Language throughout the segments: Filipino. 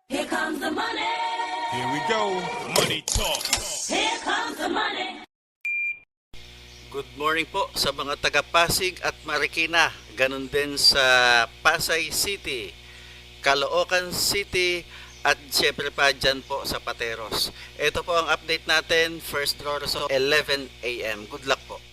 Here comes the money. Here we go. Money talk. Here comes the money. Good morning po sa mga taga Pasig at Marikina, ganun din sa Pasay City, Caloocan City at syempre pa dyan po sa Pateros. Ito po ang update natin, first draw result 11 a.m. Good luck po.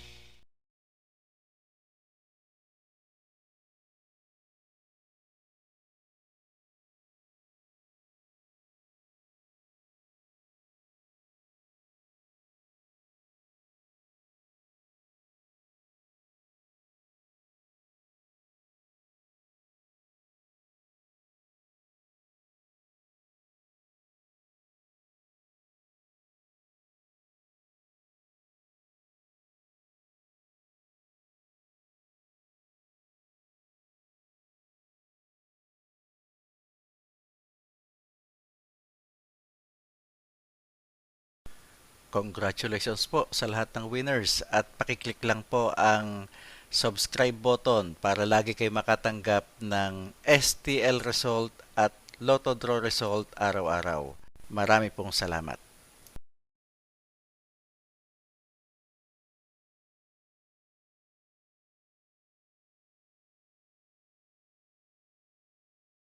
Congratulations po sa lahat ng winners at pakiclick lang po ang subscribe button para lagi kayo makatanggap ng STL result at Lotto Draw result araw-araw. Marami pong salamat.